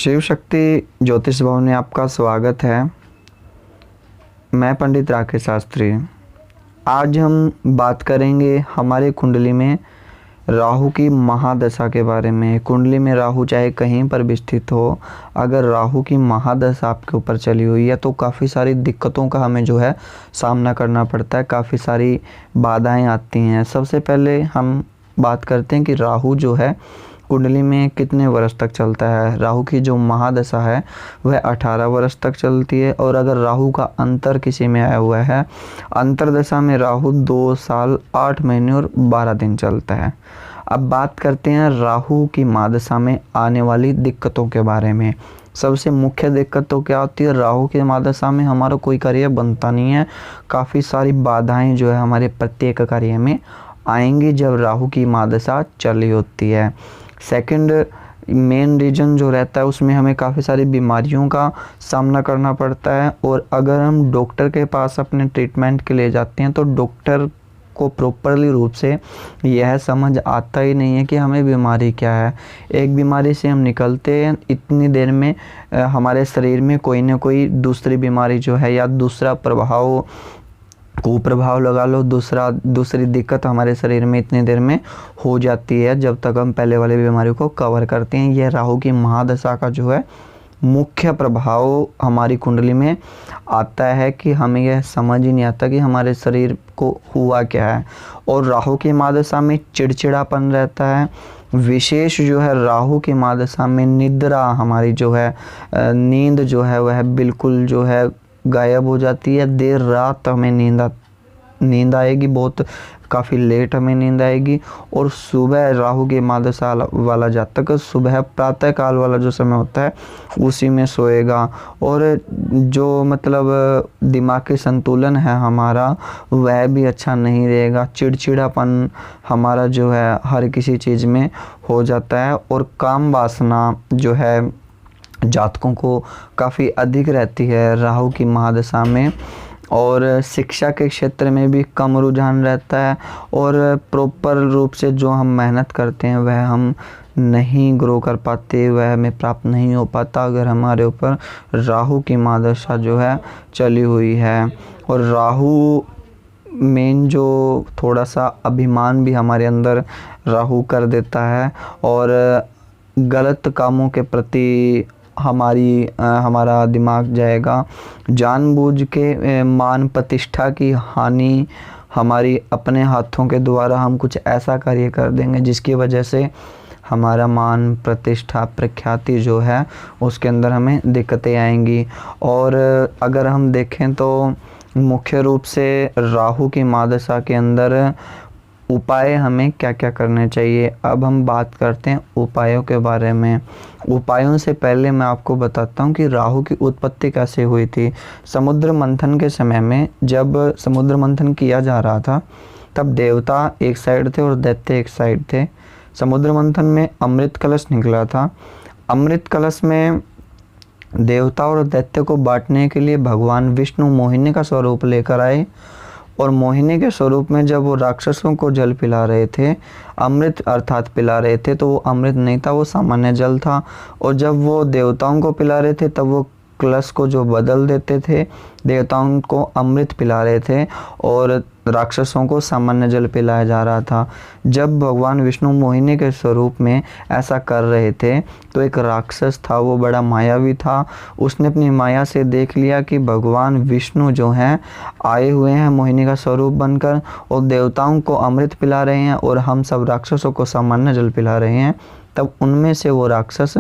शिव शक्ति ज्योतिष भवन में आपका स्वागत है। मैं पंडित राकेश शास्त्री। आज हम बात करेंगे हमारे कुंडली में राहु की महादशा के बारे में। कुंडली में राहु चाहे कहीं पर भी स्थित हो, अगर राहु की महादशा आपके ऊपर चली हुई है तो काफ़ी सारी दिक्कतों का हमें सामना करना पड़ता है, काफ़ी सारी बाधाएं आती हैं। सबसे पहले हम बात करते हैं कि राहु कुंडली में कितने वर्ष तक चलता है। राहु की जो महादशा है वह 18 वर्ष तक चलती है, और अगर राहु का अंतर किसी में आया हुआ है, अंतरदशा में राहु 2 साल 8 महीने और 12 दिन चलता है। अब बात करते हैं राहु की महादशा में आने वाली दिक्कतों के बारे में। सबसे मुख्य दिक्कत तो क्या होती है, राहु की महादशा में हमारा कोई कार्य बनता नहीं है। काफ़ी सारी बाधाएं हमारे प्रत्येक कार्य में आएंगी जब राहु की महादशा चली होती है। सेकंड मेन रीजन रहता है, उसमें हमें काफ़ी सारी बीमारियों का सामना करना पड़ता है। और अगर हम डॉक्टर के पास अपने ट्रीटमेंट के लिए जाते हैं तो डॉक्टर को प्रॉपरली रूप से यह समझ आता ही नहीं है कि हमें बीमारी क्या है। एक बीमारी से हम निकलते हैं, इतनी देर में हमारे शरीर में कोई ना कोई दूसरी बीमारी या दूसरा कुप्रभाव लगा लो, दूसरी दिक्कत हमारे शरीर में इतनी देर में हो जाती है जब तक हम पहले वाली बीमारी को कवर करते हैं। यह राहु की महादशा का मुख्य प्रभाव हमारी कुंडली में आता है कि हमें यह समझ ही नहीं आता कि हमारे शरीर को हुआ क्या है। और राहु की महादशा में चिड़चिड़ापन रहता है। विशेष राहु की महादशा में निद्रा हमारी नींद वह बिल्कुल गायब हो जाती है। देर रात हमें नींद आएगी, बहुत काफ़ी लेट हमें नींद आएगी। और सुबह राहु की महादशा वाला जातक सुबह प्रातः काल वाला जो समय होता है उसी में सोएगा, और दिमागी संतुलन है हमारा वह भी अच्छा नहीं रहेगा। चिड़चिड़ापन हमारा हर किसी चीज़ में हो जाता है। और काम वासना जातकों को काफ़ी अधिक रहती है राहु की महादशा में। और शिक्षा के क्षेत्र में भी कम रुझान रहता है, और प्रॉपर रूप से जो हम मेहनत करते हैं वह हम नहीं ग्रो कर पाते, वह हमें प्राप्त नहीं हो पाता अगर हमारे ऊपर राहु की महादशा चली हुई है। और राहु मेन थोड़ा सा अभिमान भी हमारे अंदर राहु कर देता है, और गलत कामों के प्रति हमारा दिमाग जाएगा। जानबूझ के मान प्रतिष्ठा की हानि हमारी अपने हाथों के द्वारा हम कुछ ऐसा कार्य कर देंगे जिसकी वजह से हमारा मान प्रतिष्ठा प्रख्याति उसके अंदर हमें दिक्कतें आएंगी। और अगर हम देखें तो मुख्य रूप से राहु की महादशा के अंदर उपाय हमें क्या क्या करने चाहिए। अब हम बात करते हैं उपायों के बारे में। उपायों से पहले मैं आपको बताता हूँ कि राहु की उत्पत्ति कैसे हुई थी। समुद्र मंथन के समय में जब समुद्र मंथन किया जा रहा था तब देवता एक साइड थे और दैत्य एक साइड थे। समुद्र मंथन में अमृत कलश निकला था। अमृत कलश में देवता और दैत्य को बांटने के लिए भगवान विष्णु मोहिनी का स्वरूप लेकर आए, और मोहिनी के स्वरूप में जब वो राक्षसों को जल पिला रहे थे, अमृत अर्थात पिला रहे थे, तो वो अमृत नहीं था, वो सामान्य जल था। और जब वो देवताओं को पिला रहे थे तब वो कलश को बदल देते थे, देवताओं को अमृत पिला रहे थे और राक्षसों को सामान्य जल पिलाया जा रहा था। जब भगवान विष्णु मोहिनी के स्वरूप में ऐसा कर रहे थे तो एक राक्षस था, वो बड़ा मायावी था। उसने अपनी माया से देख लिया कि भगवान विष्णु आए हुए हैं मोहिनी का स्वरूप बनकर, और देवताओं को अमृत पिला रहे हैं और हम सब राक्षसों को सामान्य जल पिला रहे हैं। तब उनमें से वो राक्षस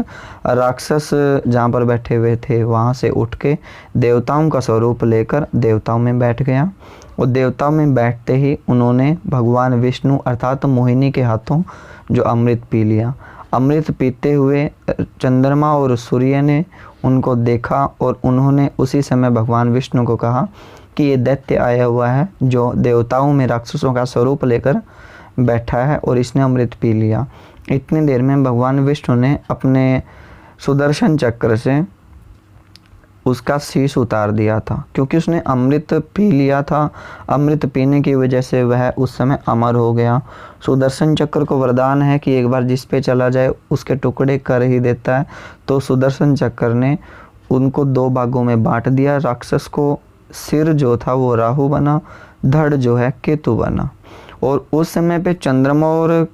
जहाँ पर बैठे हुए थे वहाँ से उठ के देवताओं का स्वरूप लेकर देवताओं में बैठ गया, और देवताओं में बैठते ही उन्होंने भगवान विष्णु अर्थात मोहिनी के हाथों अमृत पी लिया। अमृत पीते हुए चंद्रमा और सूर्य ने उनको देखा, और उन्होंने उसी समय भगवान विष्णु को कहा कि ये दैत्य आया हुआ है जो देवताओं में राक्षसों का स्वरूप लेकर बैठा है और इसने अमृत पी लिया। इतनी देर में भगवान विष्णु ने अपने सुदर्शन चक्र से उसका शीश उतार दिया था, क्योंकि उसने अमृत पी लिया था। अमृत पीने की वजह से वह उस समय अमर हो गया। सुदर्शन चक्र को वरदान है कि एक बार जिस पे चला जाए उसके टुकड़े कर ही देता है। तो सुदर्शन चक्र ने उनको 2 भागों में बांट दिया। राक्षस को सिर जो था वो राहु बना, धड़ जो है केतु बना। और उस समय पे चंद्रमा और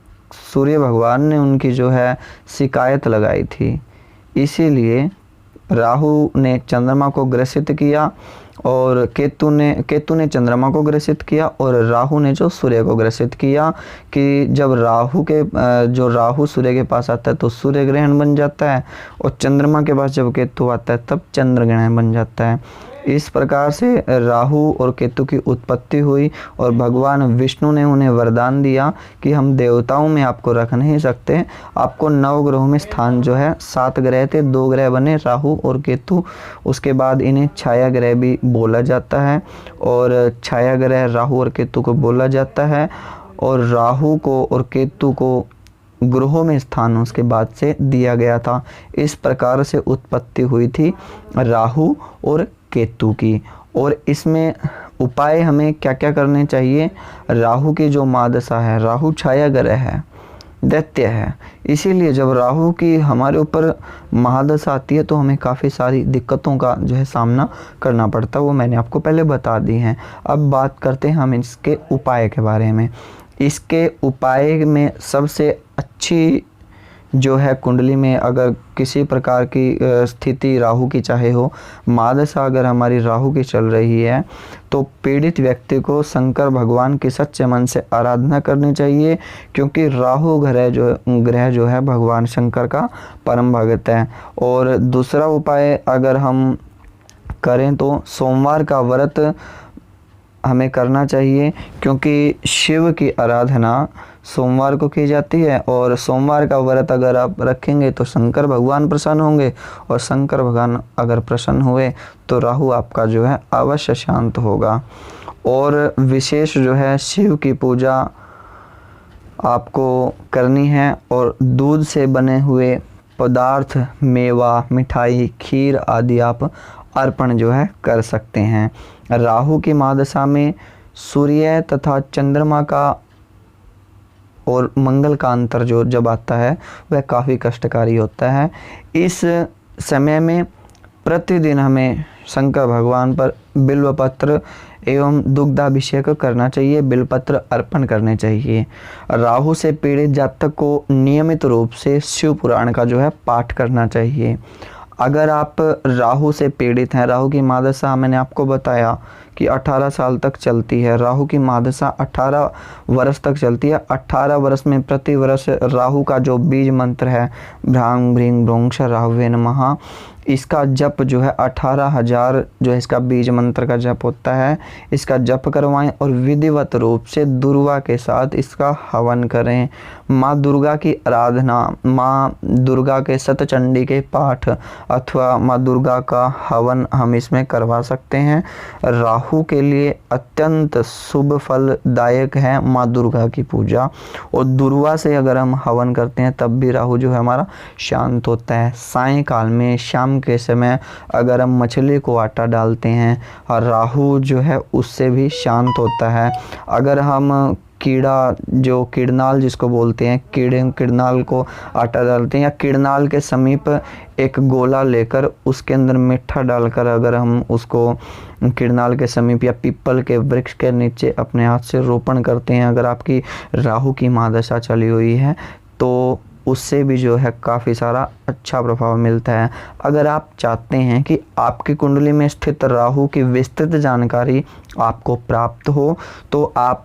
सूर्य भगवान ने उनकी जो है शिकायत लगाई थी, इसीलिए राहु ने चंद्रमा को ग्रसित किया और केतु ने चंद्रमा को ग्रसित किया और राहु ने जो सूर्य को ग्रसित किया। कि जब राहु सूर्य के पास आता है तो सूर्य ग्रहण बन जाता है, और चंद्रमा के पास जब केतु आता है तब चंद्र ग्रहण बन जाता है। इस प्रकार से राहु और केतु की उत्पत्ति हुई और भगवान विष्णु ने उन्हें वरदान दिया कि हम देवताओं में आपको रख नहीं सकते, आपको 9 ग्रहों में स्थान जो है, 7 ग्रह थे, 2 ग्रह बने राहु और केतु। उसके बाद इन्हें छाया ग्रह भी बोला जाता है, और छाया ग्रह राहु और केतु को बोला जाता है। और राहु को और केतु को ग्रहों में स्थान उसके बाद से दिया गया था। इस प्रकार से उत्पत्ति हुई थी राहु और केतु की। और इसमें उपाय हमें क्या क्या करने चाहिए। राहु की जो महादशा है, राहु छाया ग्रह है, दैत्य है, इसीलिए जब राहु की हमारे ऊपर महादशा आती है तो हमें काफ़ी सारी दिक्कतों का जो है सामना करना पड़ता है, वो मैंने आपको पहले बता दी हैं। अब बात करते हैं हम इसके उपाय के बारे में। इसके उपाय में सबसे अच्छी जो है, कुंडली में अगर किसी प्रकार की स्थिति राहु की चाहे हो, महादशा अगर हमारी राहु की चल रही है, तो पीड़ित व्यक्ति को शंकर भगवान की सच्चे मन से आराधना करनी चाहिए, क्योंकि राहु ग्रह जो है भगवान शंकर का परम भगत है। और दूसरा उपाय अगर हम करें तो सोमवार का व्रत हमें करना चाहिए, क्योंकि शिव की आराधना सोमवार को की जाती है। और सोमवार का व्रत अगर आप रखेंगे तो शंकर भगवान प्रसन्न होंगे, और शंकर भगवान अगर प्रसन्न हुए तो राहु आपका जो है अवश्य शांत होगा। और विशेष जो है शिव की पूजा आपको करनी है, और दूध से बने हुए पदार्थ, मेवा, मिठाई, खीर आदि आप अर्पण जो है कर सकते हैं। राहु की महादशा में सूर्य तथा चंद्रमा का और मंगल का अंतर जो जब आता है वह काफ़ी कष्टकारी होता है। इस समय में प्रतिदिन हमें शंकर भगवान पर बिल्वपत्र एवं दुग्धाभिषेक करना चाहिए, बिल्वपत्र अर्पण करने चाहिए। राहु से पीड़ित जातक को नियमित रूप से शिव पुराण का जो है पाठ करना चाहिए। अगर आप राहु से पीड़ित हैं, राहु की महादशा मैंने आपको बताया कि 18 साल तक चलती है। राहु की महादशा 18 वर्ष तक चलती है। 18 वर्ष में प्रति वर्ष राहु का जो बीज मंत्र है, भ्रांग भ्रीं भ्रोंक्ष राहुवे नमः, इसका जप जो है 18,000 जो है इसका बीज मंत्र का जप होता है, इसका जप करवाएं और विधिवत रूप से दुर्वा के साथ इसका हवन करें। माँ दुर्गा की आराधना, माँ दुर्गा के सतचंडी के पाठ अथवा माँ दुर्गा का हवन हम इसमें करवा सकते हैं। राहु के लिए अत्यंत शुभ फलदायक है माँ दुर्गा की पूजा, और दुर्वा से अगर हम हवन करते हैं तब भी राहु जो है हमारा शांत होता है। सायंकाल में, शाम के समय अगर हम मछली को आटा डालते हैं और राहु जो है उससे भी शांत होता है। अगर हम कीड़ा जो किड़नाल जिसको बोलते हैं, किड़नाल को आटा डालते हैं, या किड़नाल के समीप एक गोला लेकर उसके अंदर मीठा डालकर अगर हम उसको किड़नाल के समीप या पीपल के वृक्ष के नीचे अपने हाथ से रोपण करते हैं, अगर आपकी राहु की महादशा चली हुई है तो उससे भी जो है काफ़ी सारा अच्छा प्रभाव मिलता है। अगर आप चाहते हैं कि आपकी कुंडली में स्थित राहु की विस्तृत जानकारी आपको प्राप्त हो, तो आप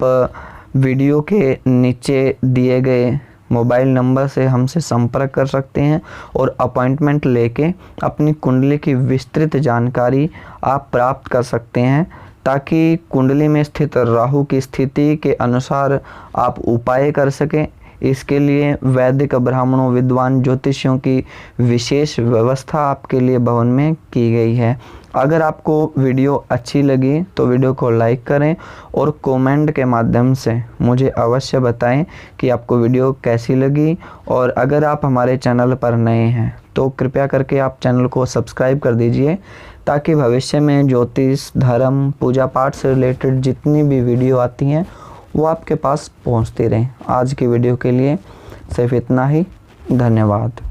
वीडियो के नीचे दिए गए मोबाइल नंबर से हमसे संपर्क कर सकते हैं और अपॉइंटमेंट लेके अपनी कुंडली की विस्तृत जानकारी आप प्राप्त कर सकते हैं, ताकि कुंडली में स्थित राहु की स्थिति के अनुसार आप उपाय कर सकें। इसके लिए वैदिक ब्राह्मणों, विद्वान ज्योतिषियों की विशेष व्यवस्था आपके लिए भवन में की गई है। अगर आपको वीडियो अच्छी लगी तो वीडियो को लाइक करें और कमेंट के माध्यम से मुझे अवश्य बताएं कि आपको वीडियो कैसी लगी। और अगर आप हमारे चैनल पर नए हैं तो कृपया करके आप चैनल को सब्सक्राइब कर दीजिए, ताकि भविष्य में ज्योतिष, धर्म, पूजा पाठ से रिलेटेड जितनी भी वीडियो आती हैं वो आपके पास पहुंचती रहें। आज की वीडियो के लिए सिर्फ इतना ही। धन्यवाद।